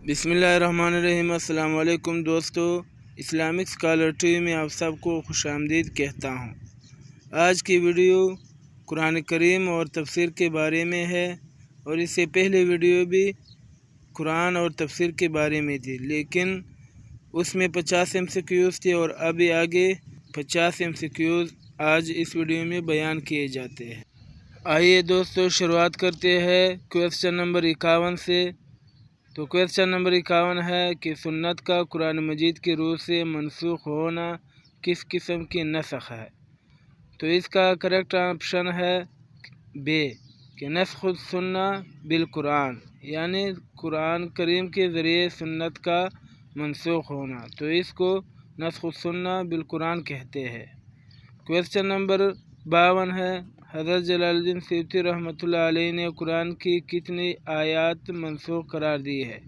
بسم اللہ الرحمن الرحیم۔ السلام علیکم دوستو، اسلامک اسکالر ٹی وی میں آپ سب کو خوش آمدید کہتا ہوں۔ آج کی ویڈیو قرآن کریم اور تفسیر کے بارے میں ہے، اور اس سے پہلے ویڈیو بھی قرآن اور تفسیر کے بارے میں تھی، لیکن اس میں 50 MCQs تھے اور ابھی آگے 50 MCQs آج اس ویڈیو میں بیان کیے جاتے ہیں۔ آئیے دوستو شروعات کرتے ہیں کویسچن نمبر 51 سے۔ تو کویسچن نمبر 51 ہے کہ سنت کا قرآن مجید کی روح سے منسوخ ہونا کس قسم کی نسخ ہے؟ تو اس کا کریکٹ آپشن ہے بے، کہ نسخ السنہ بالقرآن، یعنی قرآن کریم کے ذریعے سنت کا منسوخ ہونا، تو اس کو نسخ السنہ بالقرآن کہتے ہیں۔ کویسچن نمبر 52 ہے، حضرت جلال الدین سیوطی رحمۃ اللہ علیہ نے قرآن کی کتنی آیات منسوخ قرار دی ہے؟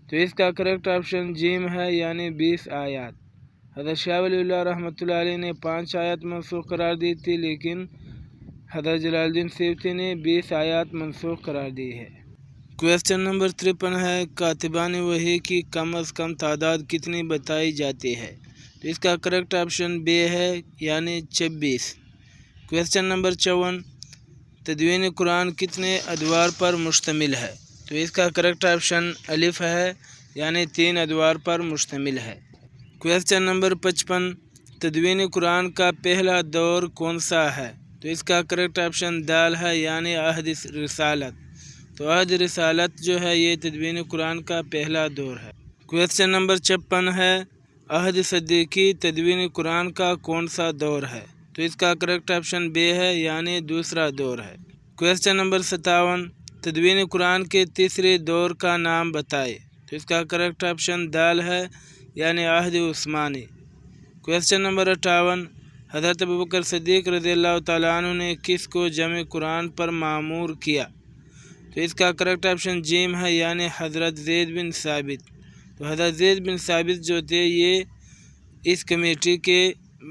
تو اس کا کریکٹ آپشن جیم ہے، یعنی 20 آیات۔ حضرت شاہ ولی اللہ رحمۃ اللہ علیہ نے 5 آیات منسوخ قرار دی تھی، لیکن حضرت جلال الدین سیوطی نے 20 آیات منسوخ قرار دی ہے۔ کویسچن نمبر 53 ہے، کاتبان وحی کی کم از کم تعداد کتنی بتائی جاتی ہے؟ تو اس کا کریکٹ آپشن بے ہے، یعنی 26۔ کویسچن نمبر 54، تدوین قرآن کتنے ادوار پر مشتمل ہے؟ تو اس کا کریکٹ آپشن الف ہے، یعنی 3 ادوار پر مشتمل ہے۔ کویسچن نمبر 55، تدوین قرآن کا پہلا دور کون سا ہے؟ تو اس کا کریکٹ آپشن دال ہے، یعنی عہد رسالت۔ تو عہد رسالت جو ہے یہ تدوین قرآن کا پہلا دور ہے۔ کویسچن نمبر 56 ہے، عہد صدیقی تدوین قرآن کا کون سا دور ہے؟ تو اس کا کریکٹ آپشن بے ہے، یعنی دوسرا دور ہے۔ کویسچن نمبر 57، تدوین قرآن کے تیسرے دور کا نام بتائے۔ تو اس کا کریکٹ آپشن دال ہے، یعنی عہد عثمانی۔ کویسچن نمبر 58، حضرت ابوبکر صدیق رضی اللہ تعالیٰ عنہ نے کس کو جمع قرآن پر مامور کیا؟ تو اس کا کریکٹ آپشن جیم ہے، یعنی حضرت زید بن ثابت۔ تو حضرت زید بن ثابت جو تھے یہ اس کمیٹی کے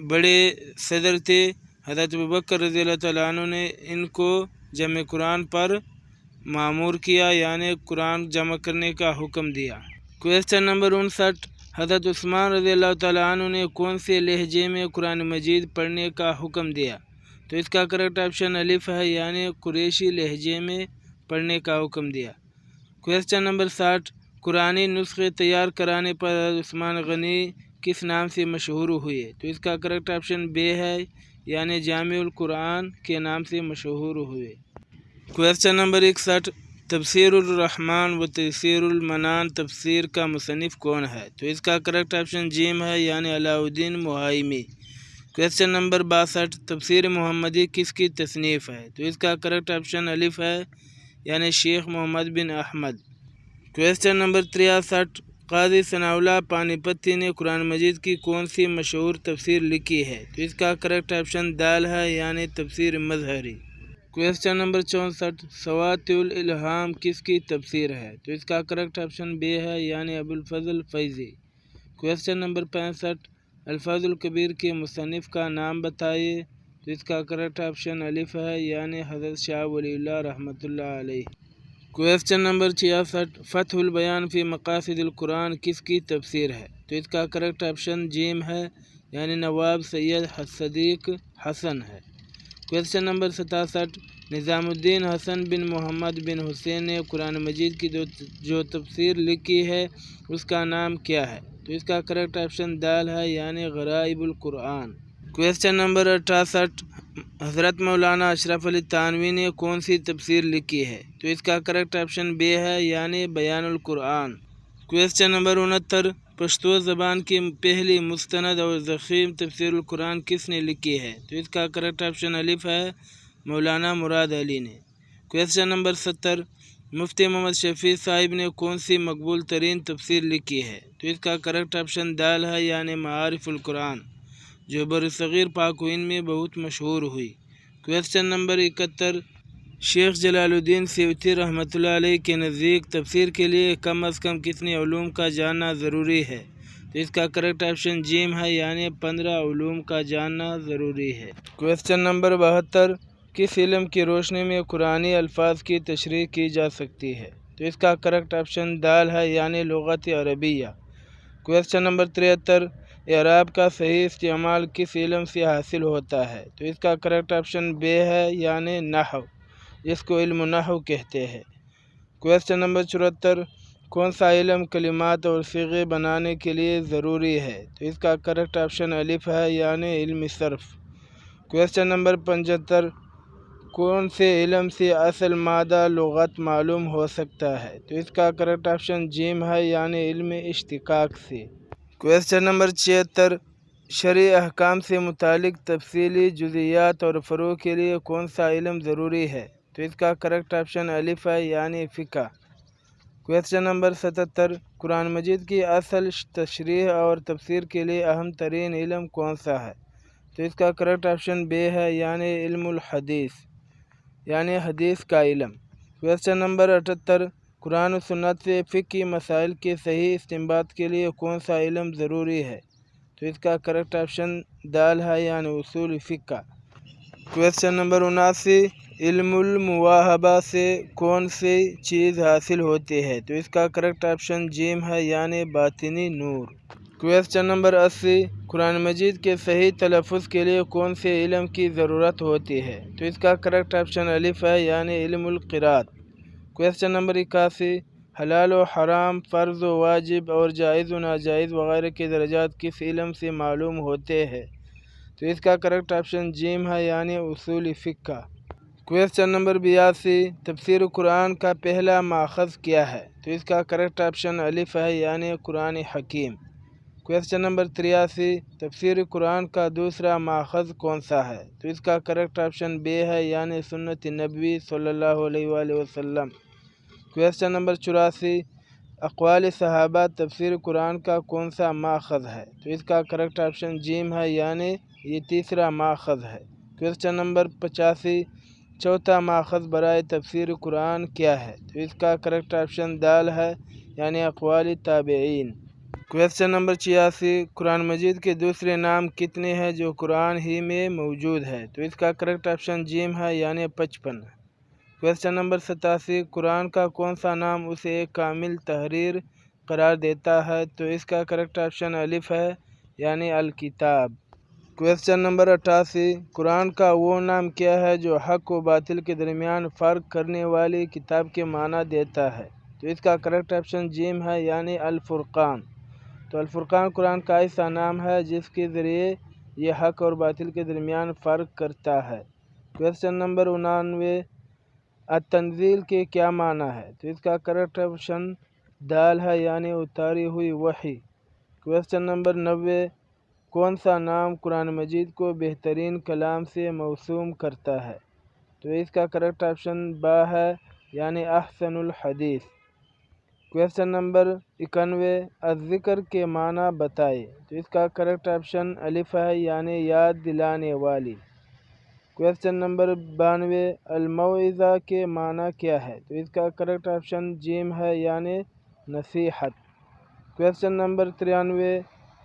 بڑے صدر تھے۔ حضرت ابوبکر رضی اللہ تعالیٰ عنہ نے ان کو جمع قرآن پر مامور کیا، یعنی قرآن جمع کرنے کا حکم دیا۔ کویسچن نمبر 59، حضرت عثمان رضی اللہ تعالیٰ عنہ نے کون سے لہجے میں قرآن مجید پڑھنے کا حکم دیا؟ تو اس کا کریکٹ آپشن الف ہے، یعنی قریشی لہجے میں پڑھنے کا حکم دیا۔ کویسچن نمبر 60، قرآنی نسخے تیار کرانے پر حضرت عثمان غنی کس نام سے مشہور ہوئے؟ تو اس کا کریکٹ آپشن بے ہے، یعنی جامع القرآن کے نام سے مشہور ہوئے۔ کویسچن نمبر 61، تفسیر الرحمن و تفسیر المنان تفسیر کا مصنف کون ہے؟ تو اس کا کریکٹ آپشن جیم ہے، یعنی علاء الدین محائمی۔ کویسچن نمبر 62، تفسیر محمدی کس کی تصنیف ہے؟ تو اس کا کریکٹ آپشن الف ہے، یعنی شیخ محمد بن احمد۔ کویسچن نمبر 63، قاضی ثناء اللہ پانی پتی نے قرآن مجید کی کون سی مشہور تفسیر لکھی ہے؟ تو اس کا کریکٹ آپشن دال ہے، یعنی تفسیر مظہری۔ کویسچن نمبر 64، سوات الالہام کس کی تفسیر ہے؟ تو اس کا کریکٹ آپشن بے ہے، یعنی ابوالفضل فیضی۔ کویسچن نمبر 65، الفاظ الکبیر کے مصنف کا نام بتائیے۔ تو اس کا کریکٹ آپشن الف ہے، یعنی حضرت شاہ ولی اللہ رحمۃ اللہ علیہ۔ کویسچن نمبر 66، فتح البیان فی مقاصد القرآن کس کی تفسیر ہے؟ تو اس کا کریکٹ آپشن جیم ہے، یعنی نواب سید صدیق حسن ہے۔ کویسچن نمبر 67، نظام الدین حسن بن محمد بن حسین نے قرآن مجید کی جو تفسیر لکھی ہے اس کا نام کیا ہے؟ تو اس کا کریکٹ آپشن دال ہے، یعنی غرائب القرآن۔ کویسچن نمبر 68، حضرت مولانا اشرف علی تھانوی نے کون سی تفسیر لکھی ہے؟ تو اس کا کریکٹ آپشن بے ہے، یعنی بیان القرآن۔ کویسچن نمبر 69، پشتو زبان کی پہلی مستند اور ضخیم تفسیر القرآن کس نے لکھی ہے؟ تو اس کا کریکٹ آپشن الف ہے، مولانا مراد علی نے۔ کویسچن نمبر 70، مفتی محمد شفیع صاحب نے کون سی مقبول ترین تفسیر لکھی ہے؟ تو اس کا کریکٹ آپشن دال ہے، یعنی معارف القرآن، جو برصغیر پاک و ہند میں بہت مشہور ہوئی۔ کویسچن نمبر 71، شیخ جلال الدین سیوطی رحمۃ اللہ علیہ کے نزدیک تفسیر کے لیے کم از کم کتنے علوم کا جاننا ضروری ہے؟ تو اس کا کریکٹ آپشن جیم ہے، یعنی 15 علوم کا جاننا ضروری ہے۔ کویسچن نمبر 72، کس علم کی روشنی میں قرآنی الفاظ کی تشریح کی جا سکتی ہے؟ تو اس کا کریکٹ آپشن دال ہے یعنی لغت عربیہ۔ کویسچن نمبر 73، اعراب کا صحیح استعمال کس علم سے حاصل ہوتا ہے؟ تو اس کا کریکٹ آپشن بے ہے یعنی نحو، جس کو علم نحو کہتے ہیں۔ کویسچن نمبر 74، کون سا علم کلمات اور صیغے بنانے کے لیے ضروری ہے؟ تو اس کا کریکٹ آپشن الف ہے یعنی علم صرف۔ کویسچن نمبر 75، کون سے علم سے اصل مادہ لغت معلوم ہو سکتا ہے؟ تو اس کا کریکٹ آپشن جیم ہے یعنی علم اشتقاق سے۔ کویسچن نمبر 76، شرعی احکام سے متعلق تفصیلی جزئیات اور فروع کے لیے کون سا علم ضروری ہے؟ تو اس کا کریکٹ آپشن الف ہے یعنی فقہ۔ کویسچن نمبر 77، قرآن مجید کی اصل تشریح اور تفسیر کے لیے اہم ترین علم کون سا ہے؟ تو اس کا کریکٹ آپشن بے ہے یعنی علم الحدیث، یعنی حدیث کا علم۔ کویسچن نمبر 78، قرآن و سنت سے فقہی مسائل کے صحیح استنباط کے لیے کون سا علم ضروری ہے؟ تو اس کا کریکٹ آپشن دال ہے یعنی اصول فقہ۔ کویسچن نمبر 79، علم المواہبہ سے کون سی چیز حاصل ہوتی ہے؟ تو اس کا کریکٹ آپشن جیم ہے یعنی باطنی نور۔ کویسچن نمبر 80، قرآن مجید کے صحیح تلفظ کے لیے کون سے علم کی ضرورت ہوتی ہے؟ تو اس کا کریکٹ آپشن الف ہے یعنی علم القراءت۔ کویسچن نمبر 81، حلال و حرام، فرض و واجب اور جائز و ناجائز وغیرہ کے درجات کس علم سے معلوم ہوتے ہیں؟ تو اس کا کریکٹ آپشن جیم ہے یعنی اصول فقہ۔ کویسچن نمبر 82، تفسیر قرآن کا پہلا ماخذ کیا ہے؟ تو اس کا کریکٹ آپشن الف ہے یعنی قرآن حکیم۔ کویسچن نمبر 83، تفسیر قرآن کا دوسرا ماخذ کون سا ہے؟ تو اس کا کریکٹ آپشن بے ہے یعنی سنت نبوی صلی اللہ علیہ وآلہ وسلم۔ کویسچن نمبر 84، اقوال صحابہ تفسیر قرآن کا کون سا ماخذ ہے؟ تو اس کا کریکٹ آپشن جیم ہے یعنی یہ تیسرا ماخذ ہے۔ کویسچن نمبر 85، چوتھا ماخذ برائے تفسیر قرآن کیا ہے؟ تو اس کا کریکٹ آپشن دال ہے یعنی اقوال تابعین۔ کویسچن نمبر 86، قرآن مجید کے دوسرے نام کتنے ہیں جو قرآن ہی میں موجود ہے؟ تو اس کا کریکٹ آپشن جیم ہے یعنی 55۔ کویسچن نمبر 87، قرآن کا کون سا نام اسے ایک کامل تحریر قرار دیتا ہے؟ تو اس کا کریکٹ آپشن الف ہے یعنی الکتاب۔ کویسچن نمبر 88، قرآن کا وہ نام کیا ہے جو حق و باطل کے درمیان فرق کرنے والی کتاب کے معنی دیتا ہے؟ تو اس کا کریکٹ آپشن جیم ہے یعنی الفرقان۔ تو الفرقان قرآن کا ایسا نام ہے جس کے ذریعے یہ حق اور باطل کے درمیان فرق کرتا ہے۔ کویسچن نمبر 89، التنزیل کے کیا معنی ہے؟ تو اس کا کریکٹ آپشن دال ہے یعنی اتاری ہوئی وحی۔ کویسچن نمبر 90، کون سا نام قرآن مجید کو بہترین کلام سے موسوم کرتا ہے؟ تو اس کا کریکٹ آپشن با ہے یعنی احسن الحدیث۔ کویسچن نمبر 91، الذکر کے معنی بتائے؟ تو اس کا کریکٹ آپشن الف ہے یعنی یاد دلانے والی۔ کویسچن نمبر 92، الموعظہ کے معنی کیا ہے؟ تو اس کا کریکٹ آپشن جیم ہے یعنی نصیحت۔ کویسچن نمبر 93،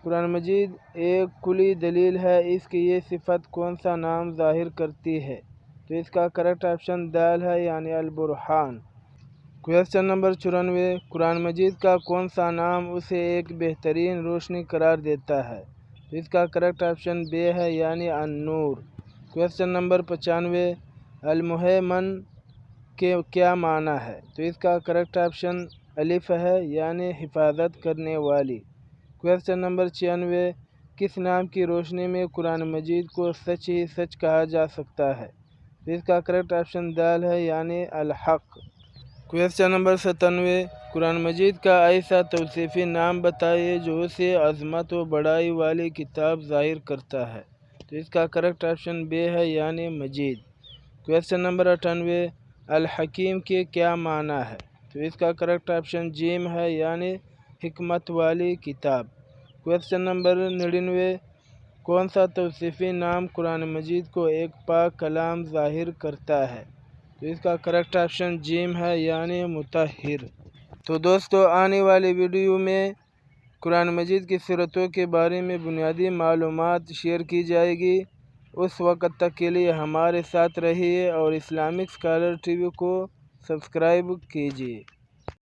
قرآن مجید ایک کلی دلیل ہے، اس کی یہ صفت کون سا نام ظاہر کرتی ہے؟ تو اس کا کریکٹ آپشن دال ہے یعنی البرہان۔ کویسچن نمبر 94، قرآن مجید کا کون سا نام اسے ایک بہترین روشنی قرار دیتا ہے؟ تو اس کا کریکٹ آپشن بے ہے یعنی النور۔ کویسچن نمبر 95، المہیمن کے کیا معنی ہے؟ تو اس کا کریکٹ آپشن الف ہے یعنی حفاظت کرنے والی۔ کویسچن نمبر 96، کس نام کی روشنی میں قرآن مجید کو سچ ہی سچ کہا جا سکتا ہے؟ تو اس کا کریکٹ آپشن دال ہے یعنی الحق۔ کویسچن نمبر 97، قرآن مجید کا ایسا توصیفی نام بتائیے جو اسے عظمت و بڑائی والی کتاب ظاہر کرتا ہے؟ تو اس کا کریکٹ آپشن بے ہے یعنی مجید۔ کویسچن نمبر 98، الحکیم کے کیا معنی ہے؟ تو اس کا کریکٹ آپشن جیم ہے یعنی حکمت والی کتاب۔ کویسچن نمبر 99، کون سا توصیفی نام قرآن مجید کو ایک پاک کلام ظاہر کرتا ہے؟ تو اس کا کریکٹ آپشن جیم ہے یعنی مطہر۔ تو دوستو، آنے والی ویڈیو میں قرآن مجید کی صورتوں کے بارے میں بنیادی معلومات شیئر کی جائے گی۔ اس وقت تک کے لیے ہمارے ساتھ رہیے اور اسلامک اسکالر ٹی وی کو سبسکرائب کیجیے۔